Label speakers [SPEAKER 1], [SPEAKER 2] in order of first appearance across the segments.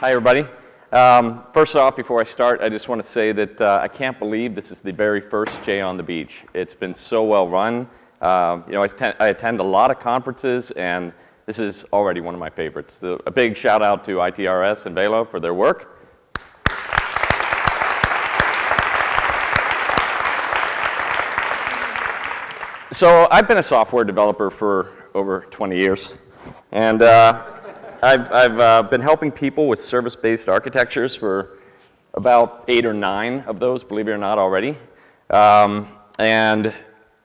[SPEAKER 1] Hi, everybody. First off, before I start, I just want to say that I can't believe this is the very first Jay on the Beach. It's been so well run. I attend a lot of conferences, and this is already one of my favorites. So a big shout out to ITRS and Velo for their work. So I've been a software developer for over 20 years, and I've been helping people with service-based architectures for about 8 or 9 of those, believe it or not, already. And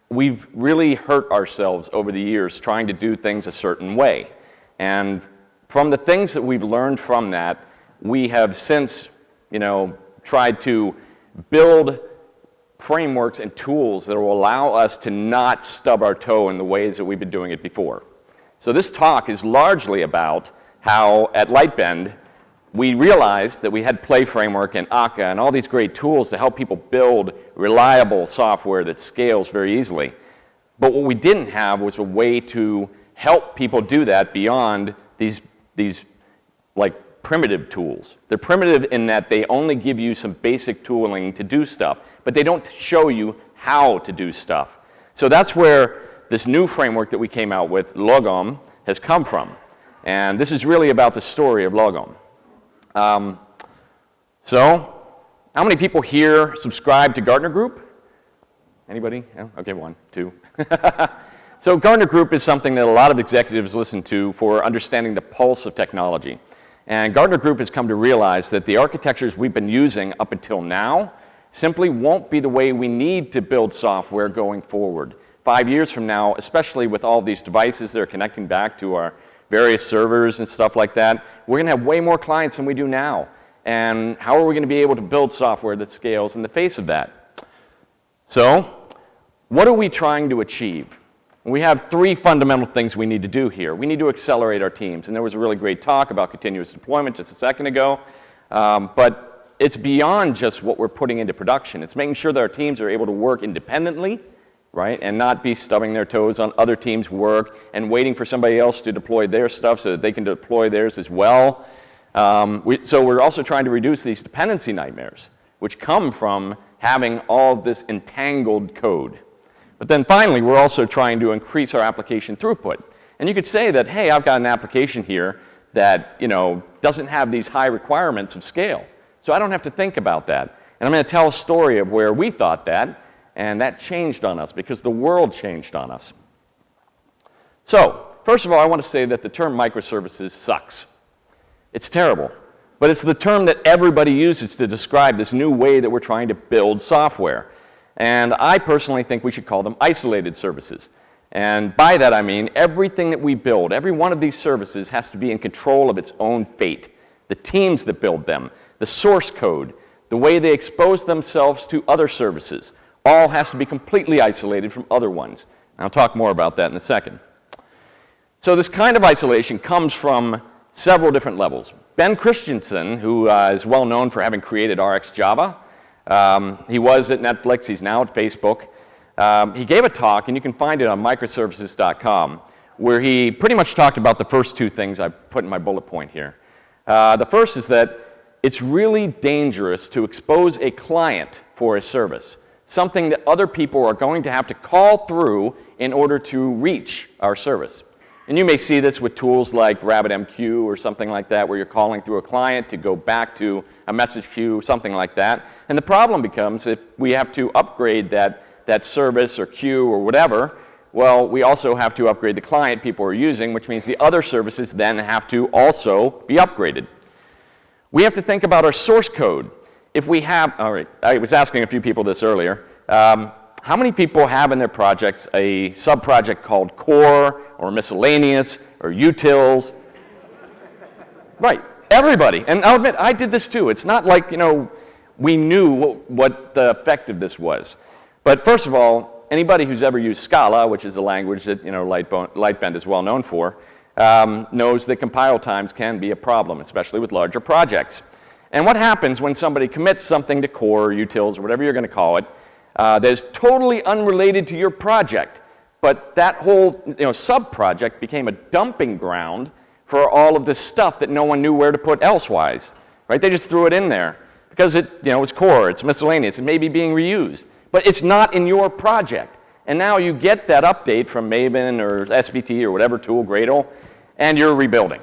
[SPEAKER 1] we've really hurt ourselves over the years trying to do things a certain way. And from the things that we've learned from that, we have since, tried to build frameworks and tools that will allow us to not stub our toe in the ways that we've been doing it before. So this talk is largely about how at Lightbend we realized that we had Play Framework and Akka and all these great tools to help people build reliable software that scales very easily. But what we didn't have was a way to help people do that beyond these like primitive tools. They're primitive in that they only give you some basic tooling to do stuff, but they don't show you how to do stuff. So that's where this new framework that we came out with, Lagom, has come from. And this is really about the story of Lagom. So, how many people here subscribe to Gartner Group? Anybody? Yeah? Okay, 1, 2. So Gartner Group is something that a lot of executives listen to for understanding the pulse of technology. And Gartner Group has come to realize that the architectures we've been using up until now simply won't be the way we need to build software going forward. 5 years from now, especially with all these devices that are connecting back to our various servers and stuff like that, we're going to have way more clients than we do now. And how are we going to be able to build software that scales in the face of that? So, what are we trying to achieve? We have 3 fundamental things we need to do here. We need to accelerate our teams. And there was a really great talk about continuous deployment just a second ago. But it's beyond just what we're putting into production. It's making sure that our teams are able to work independently, right, and not be stubbing their toes on other teams' work and waiting for somebody else to deploy their stuff so that they can deploy theirs as well. So we're also trying to reduce these dependency nightmares, which come from having all of this entangled code. But then finally, we're also trying to increase our application throughput. And you could say that, hey, I've got an application here that doesn't have these high requirements of scale. So I don't have to think about that. And I'm going to tell a story of where we thought that, and that changed on us because the world changed on us. So, first of all, I want to say that the term microservices sucks. It's terrible. But it's the term that everybody uses to describe this new way that we're trying to build software. And I personally think we should call them isolated services. And by that I mean everything that we build, every one of these services has to be in control of its own fate. The teams that build them, the source code, the way they expose themselves to other services, all has to be completely isolated from other ones. And I'll talk more about that in a second. So this kind of isolation comes from several different levels. Ben Christensen, who is well known for having created RxJava, he was at Netflix, he's now at Facebook. He gave a talk, and you can find it on Microservices.com, where he pretty much talked about the first 2 things I put in my bullet point here. The first is that it's really dangerous to expose a client for a service, something that other people are going to have to call through in order to reach our service. And you may see this with tools like RabbitMQ or something like that, where you're calling through a client to go back to a message queue, something like that. And the problem becomes if we have to upgrade that service or queue or whatever, well, we also have to upgrade the client people are using, which means the other services then have to also be upgraded. We have to think about our source code. If we have, all right, I was asking a few people this earlier. How many people have in their projects a sub-project called core or miscellaneous or utils? Right, everybody. And I'll admit, I did this too. It's not like, we knew what the effect of this was. But first of all, anybody who's ever used Scala, which is a language that, Lightbend is well known for, knows that compile times can be a problem, especially with larger projects. And what happens when somebody commits something to core or utils or whatever you're going to call it, that is totally unrelated to your project, but that whole sub-project became a dumping ground for all of this stuff that no one knew where to put elsewise, right? They just threw it in there because it, was core, it's miscellaneous, it may be being reused, but it's not in your project. And now you get that update from Maven or SBT or whatever tool, Gradle, and you're rebuilding.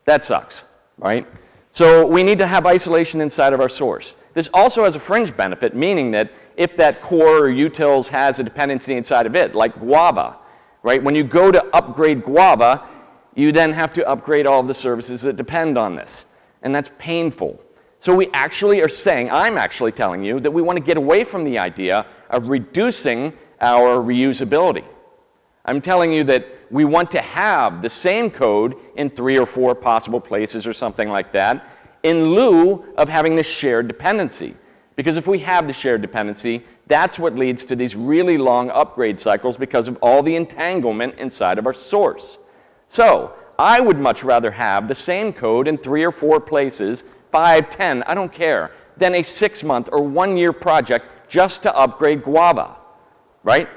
[SPEAKER 1] That sucks, right? So we need to have isolation inside of our source. This also has a fringe benefit, meaning that if that core or utils has a dependency inside of it, like Guava, right? When you go to upgrade Guava, you then have to upgrade all of the services that depend on this. And that's painful. So we actually are saying, I'm actually telling you, that we want to get away from the idea of reducing our reusability. I'm telling you that we want to have the same code in 3 or 4 possible places or something like that, in lieu of having this shared dependency. Because if we have the shared dependency, that's what leads to these really long upgrade cycles because of all the entanglement inside of our source. So I would much rather have the same code in 3 or 4 places, 5, 10, I don't care, than a 6-month or 1-year project just to upgrade Guava, right?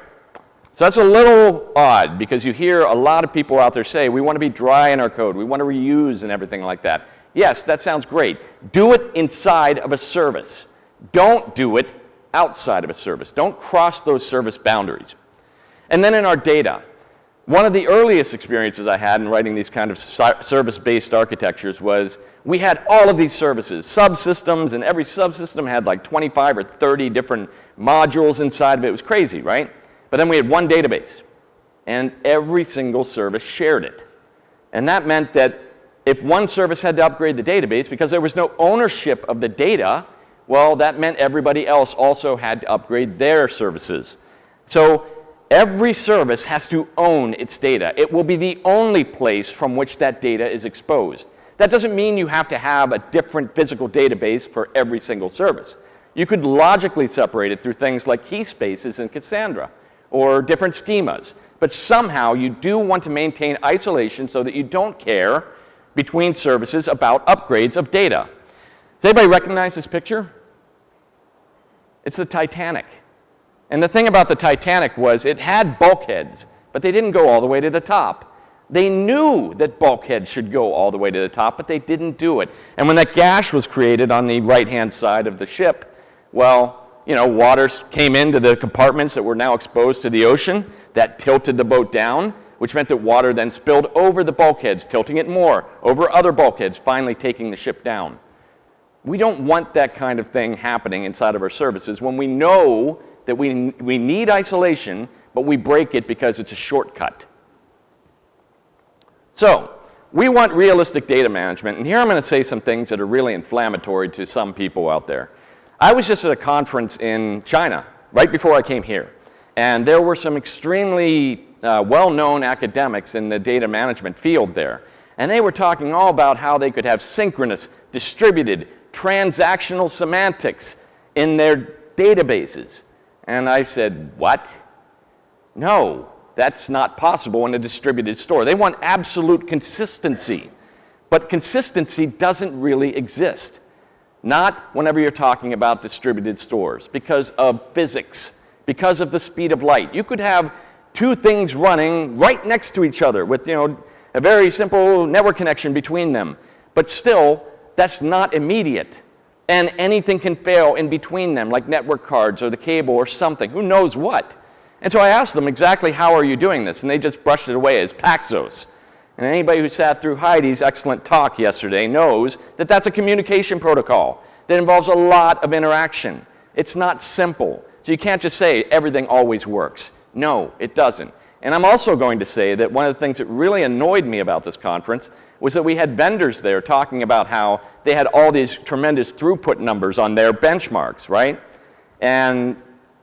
[SPEAKER 1] So that's a little odd because you hear a lot of people out there say, we want to be dry in our code, we want to reuse and everything like that. Yes, that sounds great. Do it inside of a service. Don't do it outside of a service. Don't cross those service boundaries. And then in our data, one of the earliest experiences I had in writing these kind of service-based architectures was we had all of these services, subsystems, and every subsystem had like 25 or 30 different modules inside of it. It was crazy, right? But then we had one database, and every single service shared it. And that meant that if one service had to upgrade the database because there was no ownership of the data, well, that meant everybody else also had to upgrade their services. So every service has to own its data. It will be the only place from which that data is exposed. That doesn't mean you have to have a different physical database for every single service. You could logically separate it through things like key spaces in Cassandra or different schemas. But somehow you do want to maintain isolation so that you don't care between services about upgrades of data. Does anybody recognize this picture? It's the Titanic. And the thing about the Titanic was it had bulkheads, but they didn't go all the way to the top. They knew that bulkheads should go all the way to the top, but they didn't do it. And when that gash was created on the right-hand side of the ship, well, water came into the compartments that were now exposed to the ocean. That tilted the boat down, which meant that water then spilled over the bulkheads, tilting it more, over other bulkheads, finally taking the ship down. We don't want that kind of thing happening inside of our services when we know that we need isolation, but we break it because it's a shortcut. So we want realistic data management, and here I'm going to say some things that are really inflammatory to some people out there. I was just at a conference in China right before I came here, and there were some extremely well-known academics in the data management field there, and they were talking all about how they could have synchronous, distributed, transactional semantics in their databases. And I said, what? No, that's not possible in a distributed store. They want absolute consistency, but consistency doesn't really exist. Not whenever you're talking about distributed stores, because of physics, because of the speed of light. You could have 2 things running right next to each other with a very simple network connection between them, but still that's not immediate, and anything can fail in between them, like network cards or the cable or something, who knows what. And so I asked them exactly how are you doing this, and they just brushed it away as Paxos. And anybody who sat through Heidi's excellent talk yesterday knows that that's a communication protocol that involves a lot of interaction. It's not simple. So you can't just say everything always works. No, it doesn't. And I'm also going to say that one of the things that really annoyed me about this conference was that we had vendors there talking about how they had all these tremendous throughput numbers on their benchmarks, right? And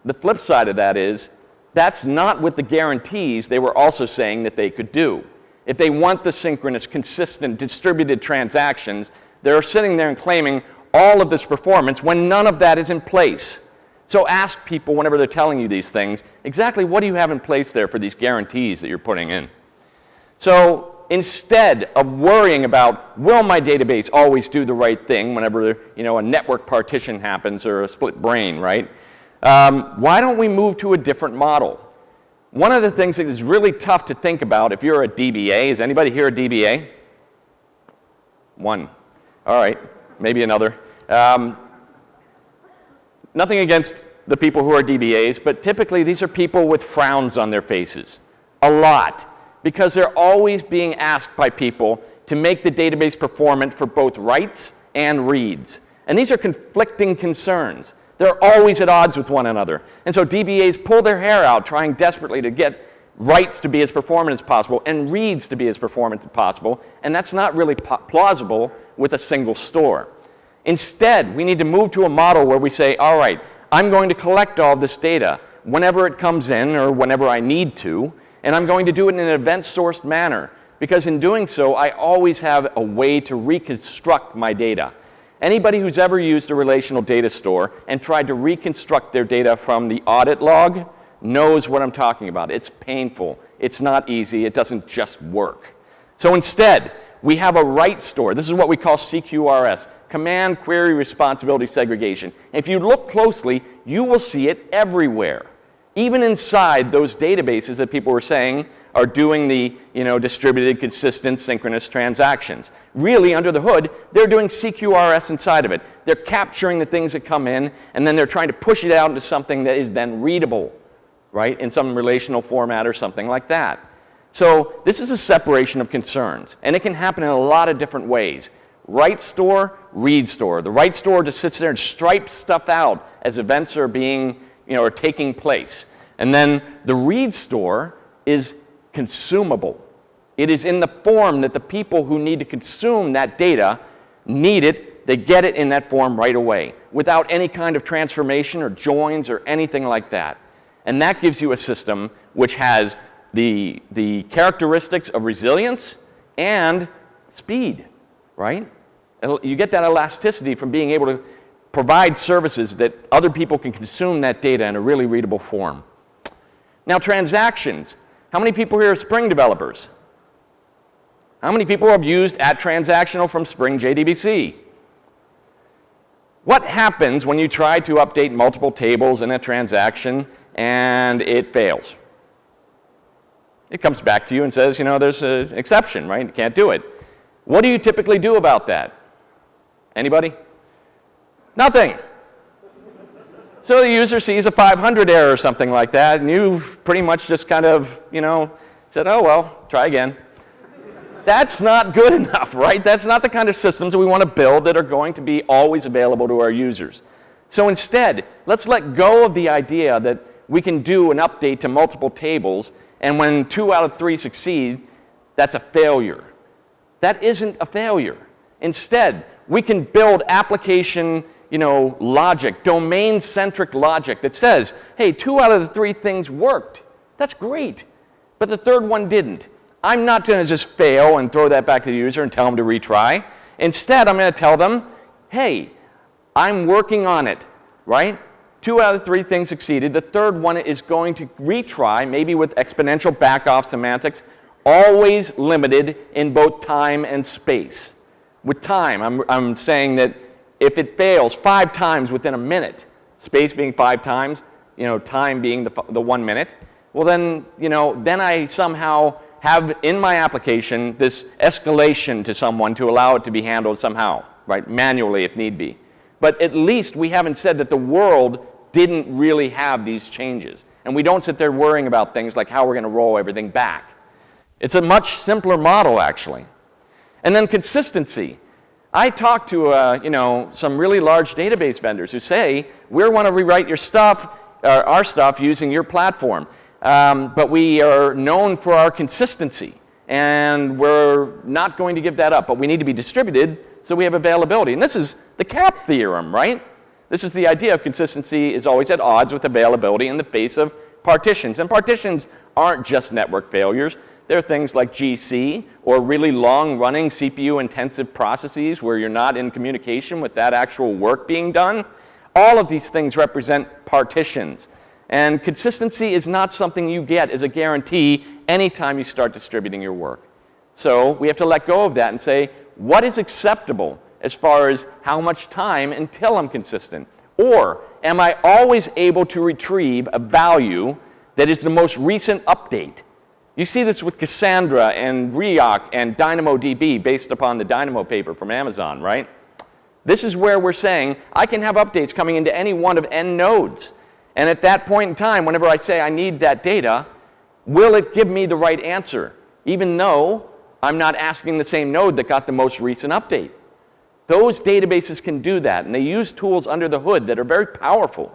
[SPEAKER 1] the flip side of that is that's not with the guarantees they were also saying that they could do. If they want the synchronous, consistent, distributed transactions, they're sitting there and claiming all of this performance when none of that is in place. So ask people whenever they're telling you these things, exactly what do you have in place there for these guarantees that you're putting in? So instead of worrying about, will my database always do the right thing whenever a network partition happens or a split brain, right? Why don't we move to a different model? One of the things that is really tough to think about if you're a DBA, is anybody here a DBA? One. All right, maybe another. Nothing against the people who are DBAs, but typically these are people with frowns on their faces. A lot. Because they're always being asked by people to make the database performant for both writes and reads. And these are conflicting concerns. They're always at odds with one another. And so DBAs pull their hair out trying desperately to get writes to be as performant as possible and reads to be as performant as possible. And that's not really plausible with a single store. Instead, we need to move to a model where we say, all right, I'm going to collect all this data whenever it comes in or whenever I need to, and I'm going to do it in an event-sourced manner. Because in doing so, I always have a way to reconstruct my data. Anybody who's ever used a relational data store and tried to reconstruct their data from the audit log knows what I'm talking about. It's painful. It's not easy. It doesn't just work. So instead, we have a write store. This is what we call CQRS, Command Query Responsibility Segregation. And if you look closely, you will see it everywhere. Even inside those databases that people were saying are doing the distributed, consistent, synchronous transactions. Really, under the hood, they're doing CQRS inside of it. They're capturing the things that come in, and then they're trying to push it out into something that is then readable, right, in some relational format or something like that. So this is a separation of concerns, and it can happen in a lot of different ways. Write store, read store. The write store just sits there and stripes stuff out as events are being, are taking place. And then the read store is consumable. It is in the form that the people who need to consume that data need it. They get it in that form right away without any kind of transformation or joins or anything like that. And that gives you a system which has the characteristics of resilience and speed, right? You get that elasticity from being able to provide services that other people can consume that data in a really readable form. Now, transactions. How many people here are Spring developers? How many people have used @transactional from Spring JDBC? What happens when you try to update multiple tables in a transaction and it fails? It comes back to you and says, there's an exception, right? You can't do it. What do you typically do about that? Anybody? Nothing. So the user sees a 500 error or something like that, and you've pretty much just kind of, said, oh, well, try again. That's not good enough, right? That's not the kind of systems that we want to build that are going to be always available to our users. So instead, let's let go of the idea that we can do an update to multiple tables, and when 2 out of 3 succeed, that's a failure. That isn't a failure. Instead, we can build application logic, domain-centric logic that says, hey, 2 out of the 3 things worked. That's great. But the third one didn't. I'm not going to just fail and throw that back to the user and tell them to retry. Instead, I'm going to tell them, hey, I'm working on it, right? 2 out of 3 things succeeded. The third one is going to retry, maybe with exponential back-off semantics, always limited in both time and space. With time, I'm saying that if it fails 5 times within a minute, space being 5 times, time being the 1 minute, well then, then I somehow have in my application this escalation to someone to allow it to be handled somehow, right, manually if need be. But at least we haven't said that the world didn't really have these changes. And we don't sit there worrying about things like how we're going to roll everything back. It's a much simpler model, actually. And then consistency. I talked to some really large database vendors who say, we want to rewrite your stuff, our stuff using your platform. But we are known for our consistency. And we're not going to give that up. But we need to be distributed so we have availability. And this is the CAP theorem, right? This is the idea of consistency is always at odds with availability in the face of partitions. And partitions aren't just network failures. There are things like GC or really long-running CPU-intensive processes where you're not in communication with that actual work being done. All of these things represent partitions. And consistency is not something you get as a guarantee anytime you start distributing your work. So we have to let go of that and say, what is acceptable as far as how much time until I'm consistent? Or am I always able to retrieve a value that is the most recent update? You see this with Cassandra and Riak and DynamoDB based upon the Dynamo paper from Amazon, right? This is where we're saying I can have updates coming into any one of n nodes. And at that point in time, whenever I say I need that data, will it give me the right answer, even though I'm not asking the same node that got the most recent update? Those databases can do that, and they use tools under the hood that are very powerful.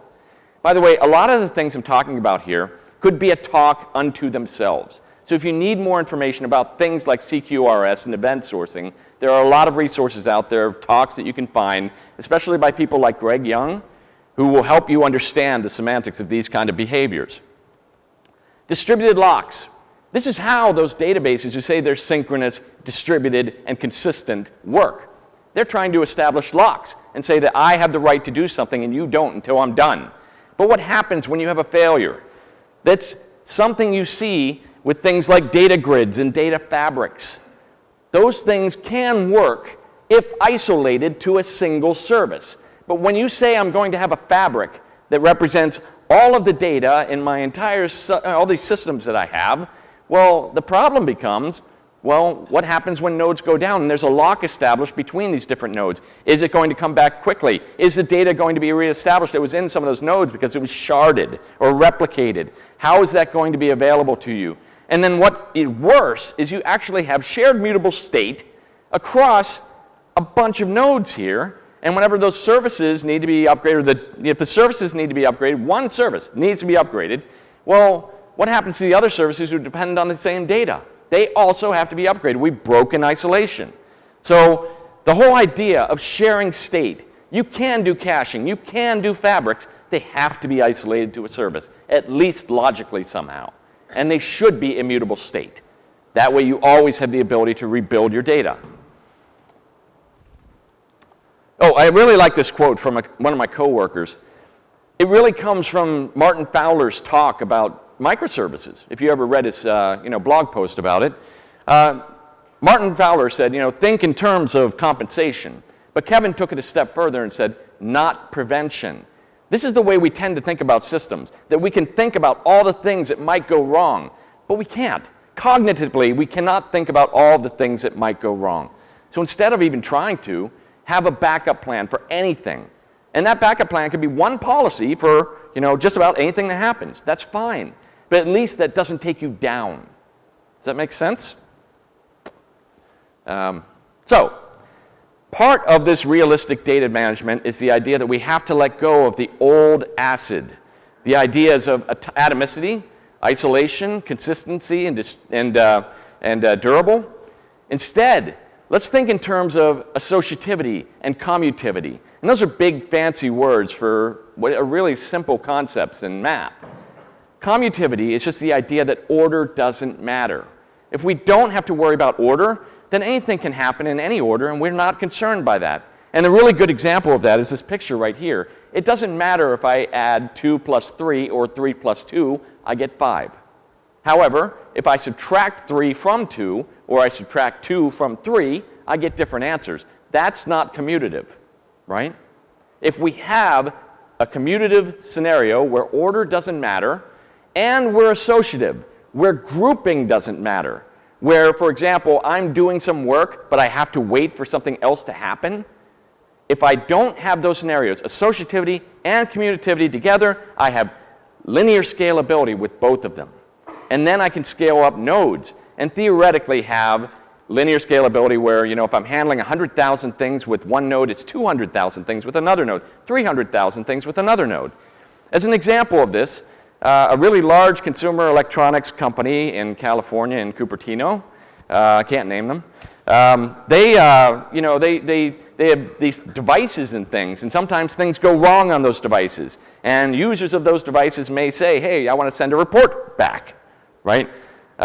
[SPEAKER 1] By the way, a lot of the things I'm talking about here could be a talk unto themselves. So if you need more information about things like CQRS and event sourcing, there are a lot of resources out there, talks that you can find, especially by people like Greg Young, who will help you understand the semantics of these kind of behaviors. Distributed locks. This is how those databases who say they're synchronous, distributed, and consistent work. They're trying to establish locks and say that I have the right to do something and you don't until I'm done. But what happens when you have a failure? That's something you see with things like data grids and data fabrics. Those things can work if isolated to a single service. But when you say I'm going to have a fabric that represents all of the data in my entire, all these systems that I have, well, the problem becomes, well, what happens when nodes go down and there's a lock established between these different nodes? Is it going to come back quickly? Is the data going to be reestablished that was in some of those nodes because it was sharded or replicated? How is that going to be available to you? And then what's worse is you actually have shared mutable state across a bunch of nodes here. And whenever those services need to be upgraded, if the services need to be upgraded, one service needs to be upgraded, well, what happens to the other services who depend on the same data? They also have to be upgraded. We've broken isolation. So the whole idea of sharing state, you can do caching, you can do fabrics, they have to be isolated to a service, at least logically somehow. And they should be immutable state. That way you always have the ability to rebuild your data. Oh, I really like this quote from one of my coworkers. It really comes from Martin Fowler's talk about microservices. If you ever read his blog post about it, Martin Fowler said, think in terms of compensation. But Kevin took it a step further and said, not prevention. This is the way we tend to think about systems, that we can think about all the things that might go wrong, but we can't. Cognitively, we cannot think about all the things that might go wrong. So instead of even trying to, have a backup plan for anything. And that backup plan could be one policy for just about anything that happens. That's fine. But at least that doesn't take you down. Does that make sense? So, part of this realistic data management is the idea that we have to let go of the old acid. The ideas of atomicity, isolation, consistency, and durable. Instead, let's think in terms of associativity and commutativity. And those are big, fancy words for what are really simple concepts in math. Commutativity is just the idea that order doesn't matter. If we don't have to worry about order, then anything can happen in any order, and we're not concerned by that. And the really good example of that is this picture right here. It doesn't matter if I add 2 plus 3 or 3 plus 2, I get 5. However, if I subtract 3 from 2, or I subtract 2 from 3, I get different answers. That's not commutative, right? If we have a commutative scenario where order doesn't matter, and we're associative, where grouping doesn't matter, where, for example, I'm doing some work, but I have to wait for something else to happen, if I don't have those scenarios, associativity and commutativity together, I have linear scalability with both of them. And then I can scale up nodes and theoretically have linear scalability where, if I'm handling 100,000 things with one node, it's 200,000 things with another node, 300,000 things with another node. As an example of this, a really large consumer electronics company in California, in Cupertino, I can't name them, they have these devices and things, and sometimes things go wrong on those devices. And users of those devices may say, hey, I want to send a report back, right?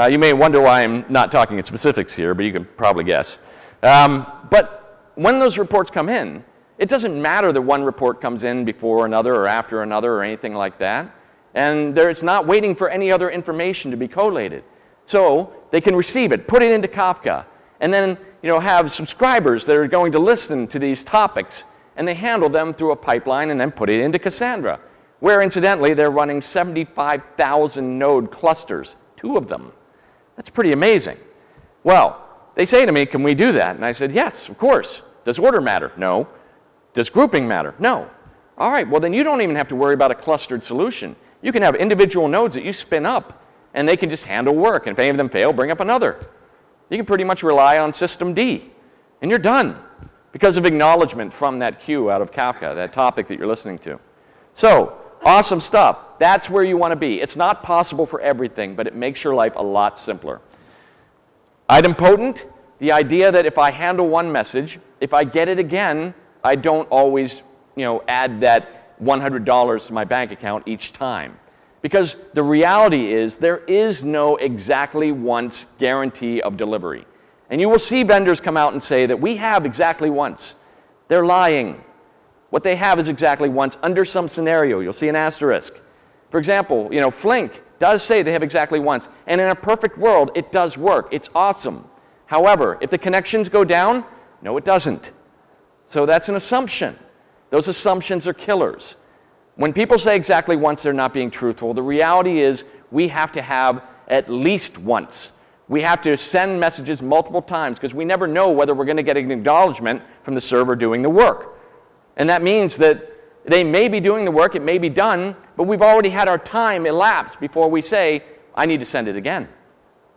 [SPEAKER 1] You may wonder why I'm not talking in specifics here, but you can probably guess. But when those reports come in, it doesn't matter that one report comes in before another or after another or anything like that. And it's not waiting for any other information to be collated. So they can receive it, put it into Kafka, and then have subscribers that are going to listen to these topics, and they handle them through a pipeline and then put it into Cassandra, where incidentally they're running 75,000 node clusters, 2 of them. That's pretty amazing. Well, they say to me, can we do that? And I said, yes, of course. Does order matter? No. Does grouping matter? No. All right, well then you don't even have to worry about a clustered solution. You can have individual nodes that you spin up, and they can just handle work. And if any of them fail, bring up another. You can pretty much rely on system D, and you're done because of acknowledgement from that queue out of Kafka, that topic that you're listening to. So, awesome stuff. That's where you want to be. It's not possible for everything, but it makes your life a lot simpler. Idempotent, the idea that if I handle one message, if I get it again, I don't always, add that $100 to my bank account each time. Because the reality is there is no exactly once guarantee of delivery. And you will see vendors come out and say that we have exactly once. They're lying. What they have is exactly once under some scenario. You'll see an asterisk. For example, Flink does say they have exactly once. And in a perfect world, it does work. It's awesome. However, if the connections go down, no, it doesn't. So that's an assumption. Those assumptions are killers. When people say exactly once, they're not being truthful. The reality is we have to have at least once. We have to send messages multiple times because we never know whether we're going to get an acknowledgement from the server doing the work. And that means that they may be doing the work, it may be done, but we've already had our time elapse before we say, I need to send it again,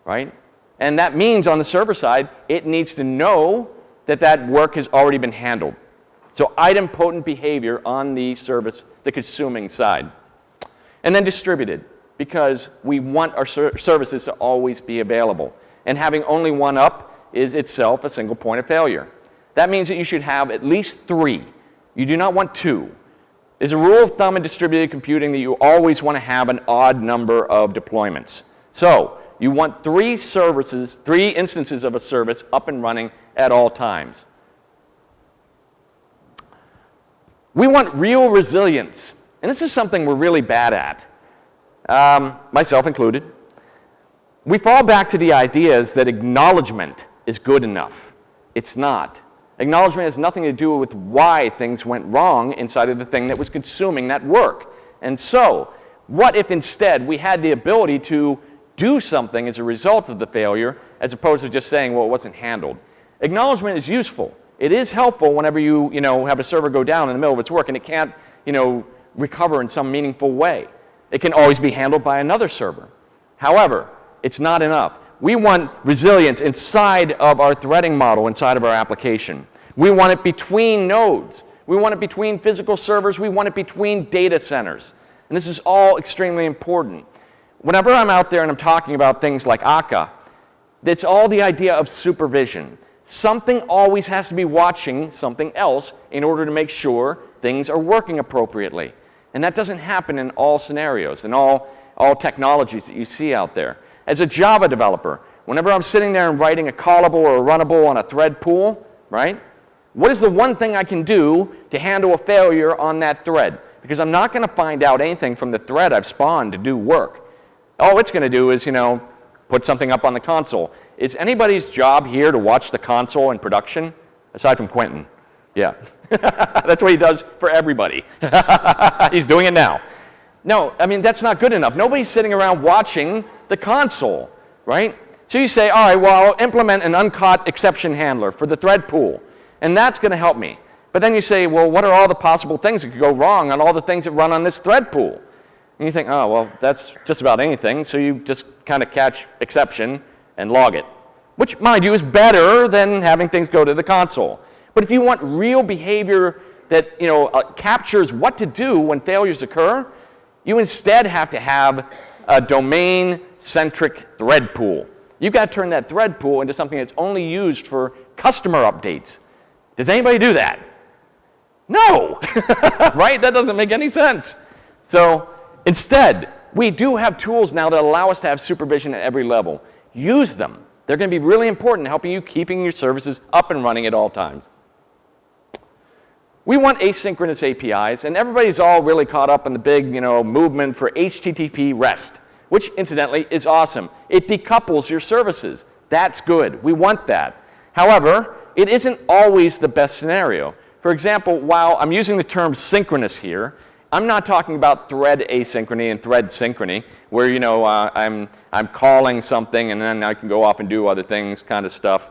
[SPEAKER 1] right? And that means on the server side, it needs to know that that work has already been handled. So idempotent behavior on the service, the consuming side. And then distributed, because we want our services to always be available. And having only one up is itself a single point of failure. That means that you should have at least 3. You do not want 2. There's a rule of thumb in distributed computing that you always want to have an odd number of deployments. So you want 3 services, 3 instances of a service up and running at all times. We want real resilience. And this is something we're really bad at, myself included. We fall back to the ideas that acknowledgement is good enough. It's not. Acknowledgement has nothing to do with why things went wrong inside of the thing that was consuming that work. And so, what if instead we had the ability to do something as a result of the failure as opposed to just saying, well, it wasn't handled? Acknowledgement is useful. It is helpful whenever you have a server go down in the middle of its work and it can't recover in some meaningful way. It can always be handled by another server. However, it's not enough. We want resilience inside of our threading model, inside of our application. We want it between nodes. We want it between physical servers. We want it between data centers. And this is all extremely important. Whenever I'm out there and I'm talking about things like Akka, it's all the idea of supervision. Something always has to be watching something else in order to make sure things are working appropriately. And that doesn't happen in all scenarios, in all technologies that you see out there. As a Java developer, whenever I'm sitting there and writing a callable or a runnable on a thread pool, right? What is the one thing I can do to handle a failure on that thread? Because I'm not going to find out anything from the thread I've spawned to do work. All it's going to do is, put something up on the console. Is anybody's job here to watch the console in production? Aside from Quentin. Yeah. That's what he does for everybody. He's doing it now. No, that's not good enough. Nobody's sitting around watching the console, right? So you say, all right, well, I'll implement an uncaught exception handler for the thread pool, and that's going to help me. But then you say, well, what are all the possible things that could go wrong on all the things that run on this thread pool? And you think, oh, well, that's just about anything, so you just kind of catch exception and log it, which, mind you, is better than having things go to the console. But if you want real behavior that captures what to do when failures occur, you instead have to have a domain-centric thread pool. You've got to turn that thread pool into something that's only used for customer updates. Does anybody do that? No, right? That doesn't make any sense. So instead, we do have tools now that allow us to have supervision at every level. Use them. They're going to be really important in helping you keeping your services up and running at all times. We want asynchronous APIs, and everybody's all really caught up in the big, movement for HTTP REST, which incidentally is awesome. It decouples your services. That's good. We want that. However, it isn't always the best scenario. For example, while I'm using the term synchronous here, I'm not talking about thread asynchrony and thread synchrony, where I'm calling something and then I can go off and do other things kind of stuff.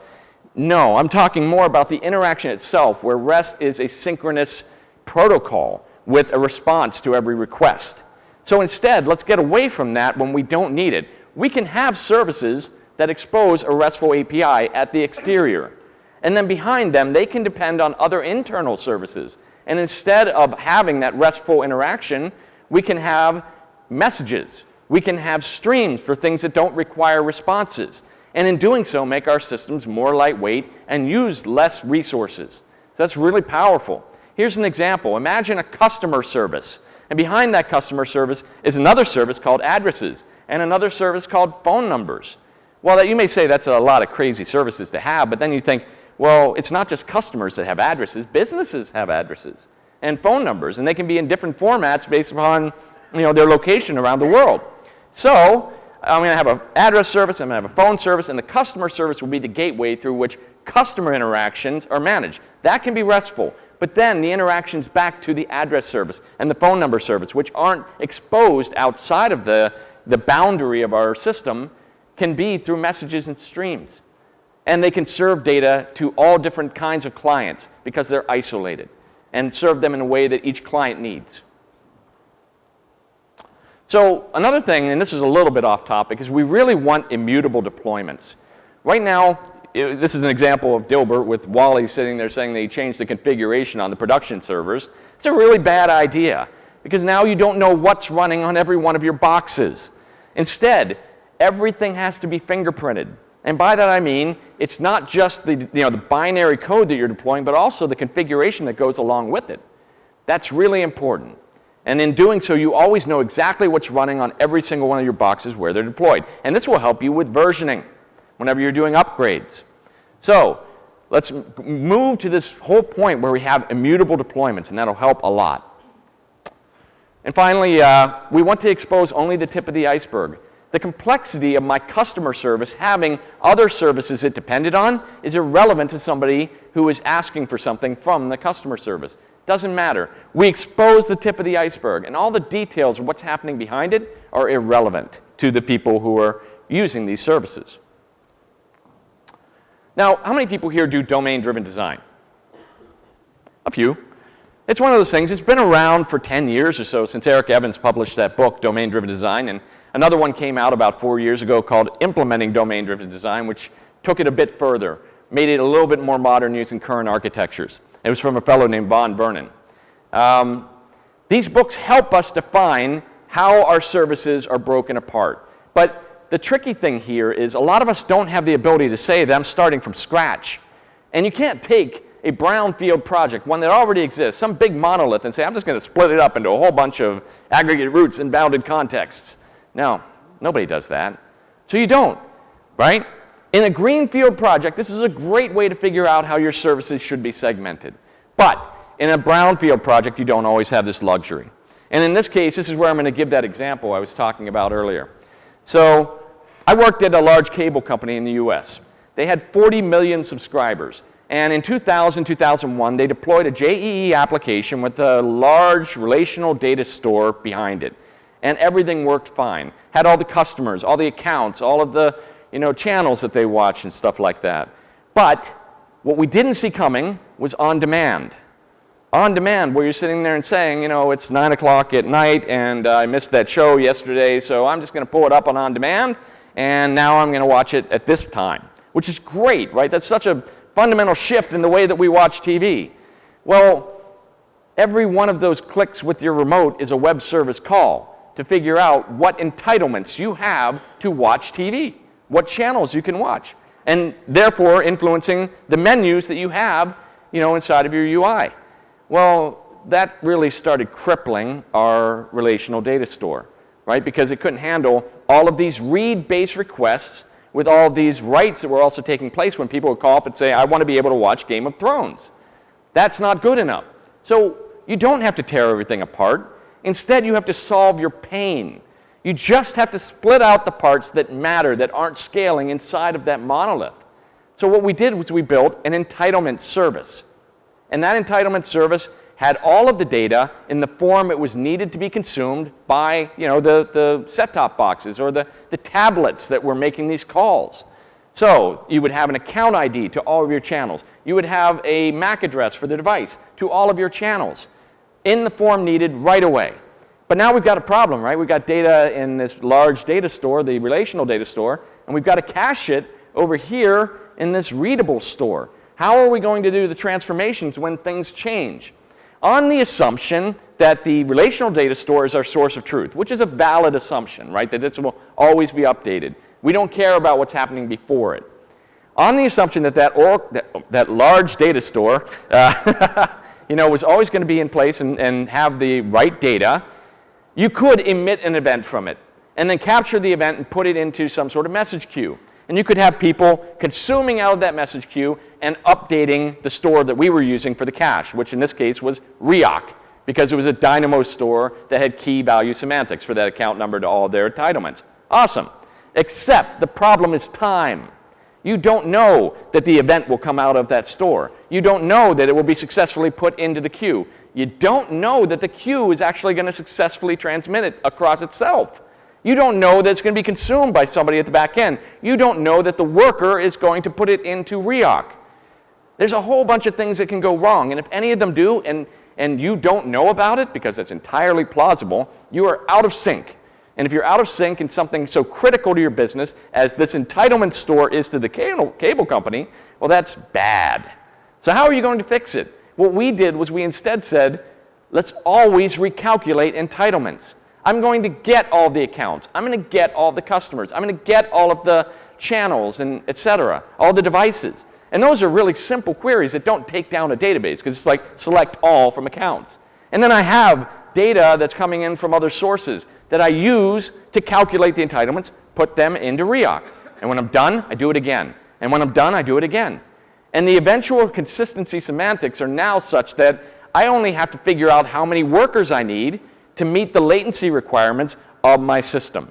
[SPEAKER 1] No, I'm talking more about the interaction itself, where REST is a synchronous protocol with a response to every request. So instead, let's get away from that when we don't need it. We can have services that expose a RESTful API at the exterior. And then behind them, they can depend on other internal services. And instead of having that RESTful interaction, we can have messages. We can have streams for things that don't require responses. And in doing so, make our systems more lightweight and use less resources. So that's really powerful. Here's an example. Imagine a customer service. And behind that customer service is another service called addresses and another service called phone numbers. Well, you may say that's a lot of crazy services to have, but then you think, well, it's not just customers that have addresses. Businesses have addresses and phone numbers, and they can be in different formats based upon their location around the world. So I'm going to have an address service, I'm going to have a phone service, and the customer service will be the gateway through which customer interactions are managed. That can be RESTful, but then the interactions back to the address service and the phone number service, which aren't exposed outside of the boundary of our system, can be through messages and streams. And they can serve data to all different kinds of clients because they're isolated and serve them in a way that each client needs. So another thing, and this is a little bit off topic, is we really want immutable deployments. Right now, this is an example of Dilbert with Wally sitting there saying that he changed the configuration on the production servers. It's a really bad idea because now you don't know what's running on every one of your boxes. Instead, everything has to be fingerprinted. And by that I mean, it's not just the binary code that you're deploying, but also the configuration that goes along with it. That's really important. And in doing so, you always know exactly what's running on every single one of your boxes where they're deployed. And this will help you with versioning whenever you're doing upgrades. So let's move to this whole point where we have immutable deployments, and that'll help a lot. And finally, we want to expose only the tip of the iceberg. The complexity of my customer service having other services it depended on is irrelevant to somebody who is asking for something from the customer service. Doesn't matter. We expose the tip of the iceberg, and all the details of what's happening behind it are irrelevant to the people who are using these services. Now, how many people here do domain-driven design? A few. It's one of those things. It's been around for 10 years or so since Eric Evans published that book, Domain-Driven Design, and another one came out about 4 years ago called Implementing Domain-Driven Design, which took it a bit further, made it a little bit more modern using current architectures. It was from a fellow named Von Vernon. These books help us define how our services are broken apart. But the tricky thing here is a lot of us don't have the ability to say that I'm starting from scratch. And you can't take a brownfield project, one that already exists, some big monolith, and say, I'm just going to split it up into a whole bunch of aggregate roots and bounded contexts. No, nobody does that. So you don't, right? In a greenfield project, this is a great way to figure out how your services should be segmented. But in a brownfield project, you don't always have this luxury. And in this case, this is where I'm going to give that example I was talking about earlier. So I worked at a large cable company in the US. They had 40 million subscribers. And in 2000, 2001, they deployed a JEE application with a large relational data store behind it. And everything worked fine. Had all the customers, all the accounts, all of the channels that they watch and stuff like that. But what we didn't see coming was on demand. On demand, where you're sitting there and saying, it's 9 o'clock at night and I missed that show yesterday, so I'm just going to pull it up on demand, and now I'm going to watch it at this time, which is great, right? That's such a fundamental shift in the way that we watch TV. Well, every one of those clicks with your remote is a web service call to figure out what entitlements you have to watch TV. What channels you can watch, and therefore influencing the menus that you have, inside of your UI. Well, that really started crippling our relational data store, right? Because it couldn't handle all of these read-based requests with all of these writes that were also taking place when people would call up and say, I want to be able to watch Game of Thrones. That's not good enough. So you don't have to tear everything apart. Instead, you have to solve your pain. You just have to split out the parts that matter, that aren't scaling inside of that monolith. So what we did was we built an entitlement service. And that entitlement service had all of the data in the form it was needed to be consumed by, the set-top boxes or the tablets that were making these calls. So you would have an account ID to all of your channels. You would have a MAC address for the device to all of your channels in the form needed right away. But now we've got a problem, right? We've got data in this large data store, the relational data store, and we've got to cache it over here in this readable store. How are we going to do the transformations when things change? On the assumption that the relational data store is our source of truth, which is a valid assumption, right? That this will always be updated. We don't care about what's happening before it. On the assumption that that large data store was always going to be in place and have the right data, you could emit an event from it and then capture the event and put it into some sort of message queue. And you could have people consuming out of that message queue and updating the store that we were using for the cache, which in this case was REOC, because it was a Dynamo store that had key value semantics for that account number to all their entitlements. Awesome. Except the problem is time. You don't know that the event will come out of that store. You don't know that it will be successfully put into the queue. You don't know that the queue is actually going to successfully transmit it across itself. You don't know that it's going to be consumed by somebody at the back end. You don't know that the worker is going to put it into REOC. There's a whole bunch of things that can go wrong, and if any of them do, and you don't know about it because it's entirely plausible, you are out of sync. And if you're out of sync in something so critical to your business as this entitlement store is to the cable company, well, that's bad. So how are you going to fix it? What we did was we instead said, let's always recalculate entitlements. I'm going to get all the accounts. I'm going to get all the customers. I'm going to get all of the channels and et cetera, all the devices. And those are really simple queries that don't take down a database because it's like select all from accounts. And then I have data that's coming in from other sources that I use to calculate the entitlements, put them into REOC. And when I'm done, I do it again. And when I'm done, I do it again. And the eventual consistency semantics are now such that I only have to figure out how many workers I need to meet the latency requirements of my system,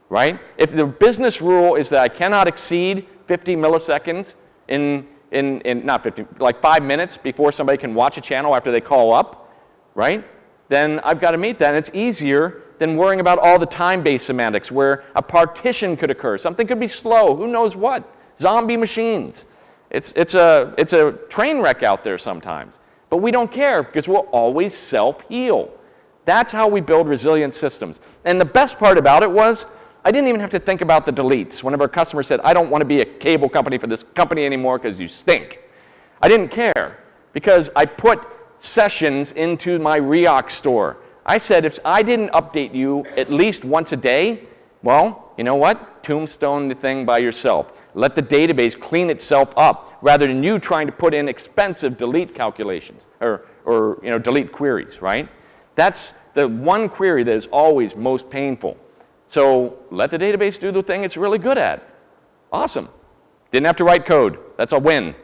[SPEAKER 1] right? If the business rule is that I cannot exceed 50 milliseconds not 50, like 5 minutes before somebody can watch a channel after they call up, right? Then I've got to meet that. And it's easier than worrying about all the time-based semantics where a partition could occur. Something could be slow. Who knows what? Zombie machines. It's a train wreck out there sometimes. But we don't care because we'll always self-heal. That's how we build resilient systems. And the best part about it was I didn't even have to think about the deletes. Whenever a customer said, I don't want to be a cable company for this company anymore because you stink. I didn't care because I put sessions into my REOC store. I said, if I didn't update you at least once a day, well, you know what? Tombstone the thing by yourself. Let the database clean itself up rather than you trying to put in expensive delete calculations or delete queries, right? That's the one query that is always most painful. So let the database do the thing it's really good at. Awesome. Didn't have to write code. That's a win.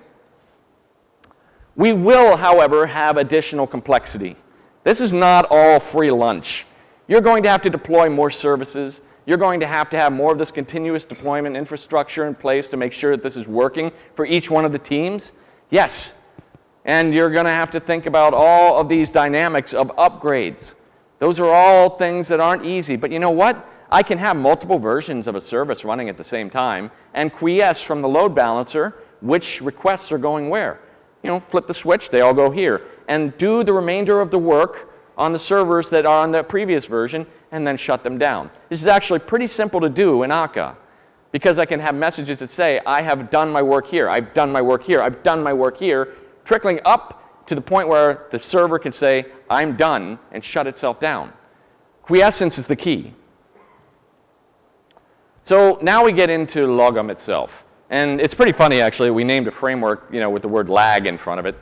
[SPEAKER 1] We will, however, have additional complexity. This is not all free lunch. You're going to have to deploy more services. You're going to have more of this continuous deployment infrastructure in place to make sure that this is working for each one of the teams. Yes. And you're going to have to think about all of these dynamics of upgrades. Those are all things that aren't easy. But you know what? I can have multiple versions of a service running at the same time and quiesce from the load balancer which requests are going where. Flip the switch, they all go here. And do the remainder of the work on the servers that are on the previous version and then shut them down. This is actually pretty simple to do in Akka because I can have messages that say, I have done my work here, I've done my work here, I've done my work here, trickling up to the point where the server can say, I'm done, and shut itself down. Quiescence is the key. So now we get into Lagom itself. And it's pretty funny, actually. We named a framework, with the word lag in front of it.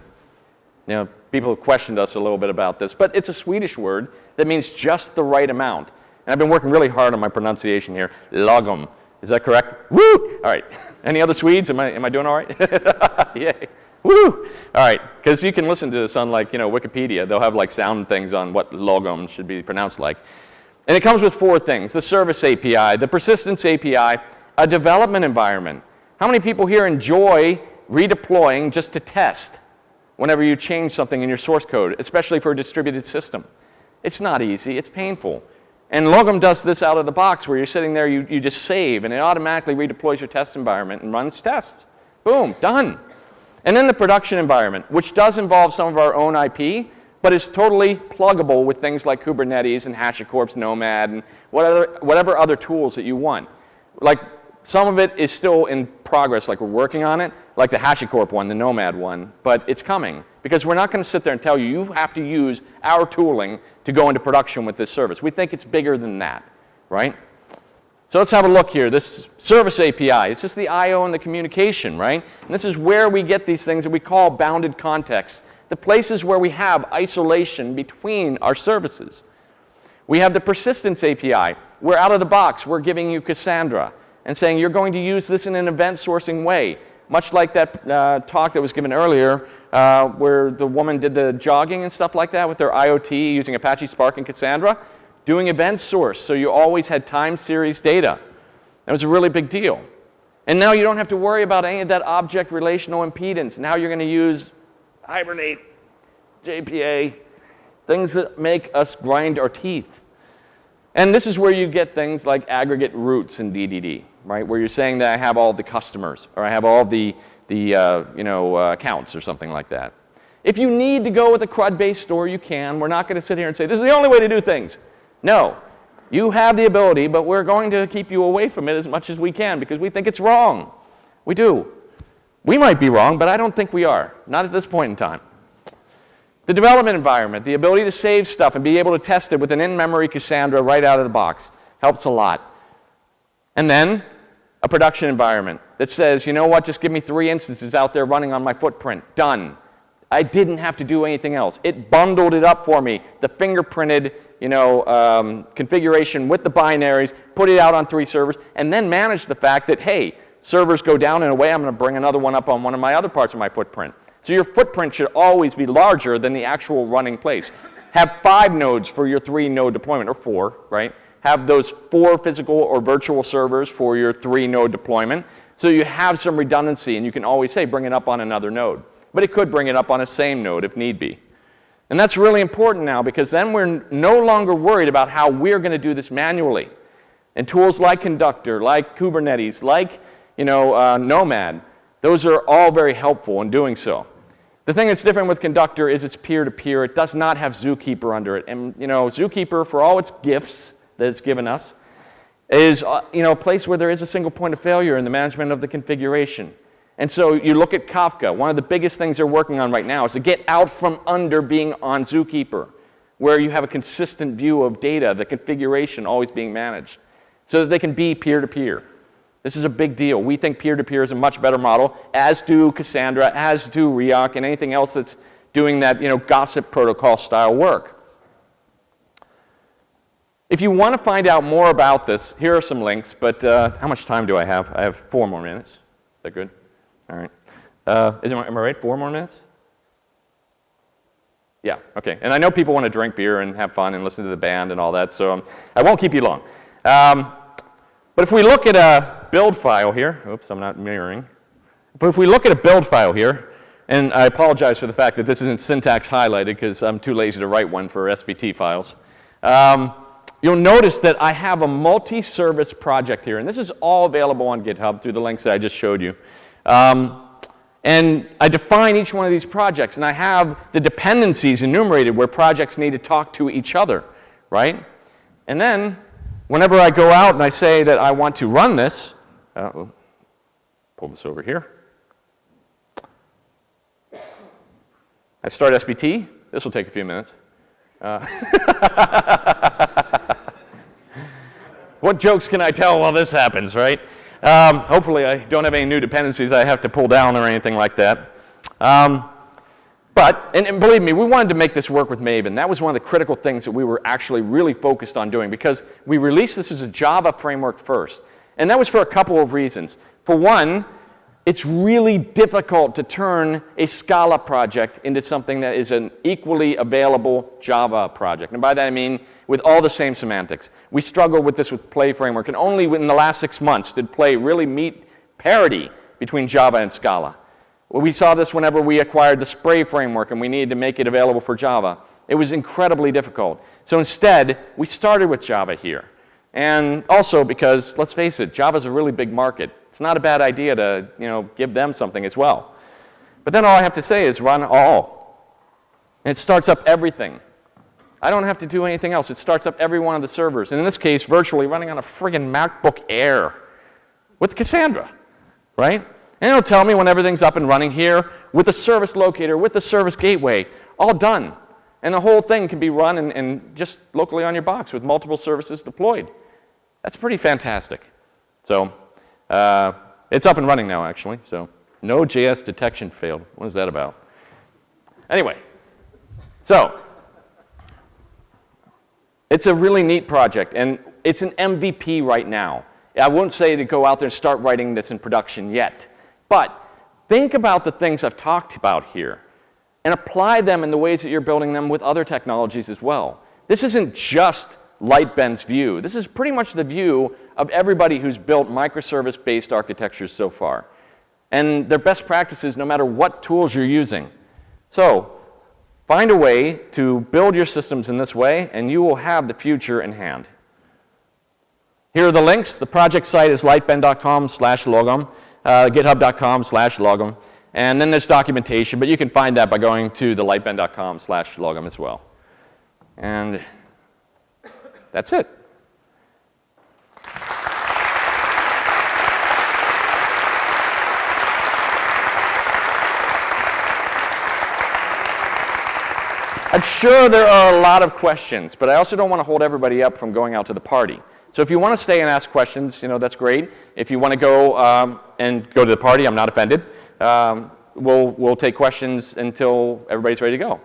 [SPEAKER 1] People have questioned us a little bit about this, but it's a Swedish word that means just the right amount. And I've been working really hard on my pronunciation here. Lagom. Is that correct? Woo! All right. Any other Swedes? Am I doing all right? Yay. Woo! All right. Because you can listen to this on Wikipedia. They'll have sound things on what Lagom should be pronounced like. And it comes with 4 things: the service API, the persistence API, a development environment. How many people here enjoy redeploying just to test? whenever you change something in your source code, especially for a distributed system. It's not easy, it's painful. And Lagom does this out of the box where you're sitting there, you just save, and it automatically redeploys your test environment and runs tests. Boom, done. And then the production environment, which does involve some of our own IP, but is totally pluggable with things like Kubernetes and HashiCorp's Nomad and whatever other tools that you want. Like, some of it is still in progress, like we're working on it, like the HashiCorp one, the Nomad one, but it's coming. Because we're not going to sit there and tell you, you have to use our tooling to go into production with this service. We think it's bigger than that, right? So let's have a look here. This service API, it's just the I/O and the communication, right? And this is where we get these things that we call bounded contexts, the places where we have isolation between our services. We have the persistence API, where out of the box we're giving you Cassandra and saying you're going to use this in an event sourcing way, much like that talk that was given earlier where the woman did the jogging and stuff like that with their IoT using Apache Spark and Cassandra, doing event source, so you always had time series data. That was a really big deal. And now you don't have to worry about any of that object relational impedance. Now you're going to use Hibernate, JPA, things that make us grind our teeth. And this is where you get things like aggregate roots in DDD, right? Where you're saying that I have all the customers, or I have all the accounts, or something like that. If you need to go with a CRUD-based store, you can. We're not going to sit here and say, this is the only way to do things. No. You have the ability, but we're going to keep you away from it as much as we can because we think it's wrong. We do. We might be wrong, but I don't think we are. Not at this point in time. The development environment, the ability to save stuff and be able to test it with an in-memory Cassandra right out of the box helps a lot. And then a production environment that says, you know what, just give me 3 instances out there running on my footprint. Done. I didn't have to do anything else. It bundled it up for me, the fingerprinted configuration with the binaries, put it out on 3 servers, and then manage the fact that, hey, servers go down in a way, I'm going to bring another one up on one of my other parts of my footprint. So your footprint should always be larger than the actual running place. Have 5 nodes for your 3-node deployment, or 4, right? Have those 4 physical or virtual servers for your 3-node deployment, so you have some redundancy, and you can always say, bring it up on another node. But it could bring it up on a same node if need be. And that's really important now because then we're no longer worried about how we're going to do this manually. And tools like Conductor, like Kubernetes, like Nomad, those are all very helpful in doing so. The thing that's different with Conductor is it's peer-to-peer. It does not have Zookeeper under it. And Zookeeper, for all its gifts that it's given us, is a place where there is a single point of failure in the management of the configuration. And so you look at Kafka. One of the biggest things they're working on right now is to get out from under being on Zookeeper, where you have a consistent view of data, the configuration always being managed, so that they can be peer-to-peer. This is a big deal. We think peer-to-peer is a much better model, as do Cassandra, as do Riak, and anything else that's doing that gossip protocol style work. If you want to find out more about this, here are some links, but how much time do I have? I have 4 more minutes. Is that good? All right. Am I right? 4 more minutes? Yeah, okay. And I know people want to drink beer and have fun and listen to the band and all that, so I won't keep you long. But if we look at a build file here, oops, I'm not mirroring. But if we look at a build file here, and I apologize for the fact that this isn't syntax highlighted because I'm too lazy to write one for SBT files. You'll notice that I have a multi-service project here, and this is all available on GitHub through the links that I just showed you. And I define each one of these projects, and I have the dependencies enumerated where projects need to talk to each other, right? And then, whenever I go out and I say that I want to run this, pull this over here. I start SBT. This will take a few minutes. What jokes can I tell while this happens, right? Hopefully I don't have any new dependencies I have to pull down or anything like that. But believe me, we wanted to make this work with Maven. That was one of the critical things that we were actually really focused on doing because we released this as a Java framework first. And that was for a couple of reasons. For one, it's really difficult to turn a Scala project into something that is an equally available Java project. And by that I mean with all the same semantics. We struggled with this with Play framework, and only in the last 6 months did Play really meet parity between Java and Scala. We saw this whenever we acquired the Spray framework and we needed to make it available for Java. It was incredibly difficult. So instead, we started with Java here. And also because, let's face it, Java's a really big market. It's not a bad idea to, give them something as well. But then all I have to say is run all. And it starts up everything. I don't have to do anything else. It starts up every one of the servers. And in this case, virtually running on a friggin' MacBook Air with Cassandra, right? And it'll tell me when everything's up and running here with the service locator, with the service gateway, all done. And the whole thing can be run and just locally on your box with multiple services deployed. That's pretty fantastic. So it's up and running now, actually. So no JS detection failed. What is that about? Anyway, so it's a really neat project, and it's an MVP right now. I wouldn't say to go out there and start writing this in production yet. But think about the things I've talked about here and apply them in the ways that you're building them with other technologies as well. This isn't just Lightbend's view. This is pretty much the view of everybody who's built microservice-based architectures so far. And they're best practices no matter what tools you're using. So find a way to build your systems in this way, and you will have the future in hand. Here are the links. The project site is lightbend.com/logom, github.com/logom. And then there's documentation, but you can find that by going to the lightbend.com/logom as well. And that's it. I'm sure there are a lot of questions, but I also don't want to hold everybody up from going out to the party. So if you want to stay and ask questions, that's great. If you want to go to the party, I'm not offended. We'll take questions until everybody's ready to go.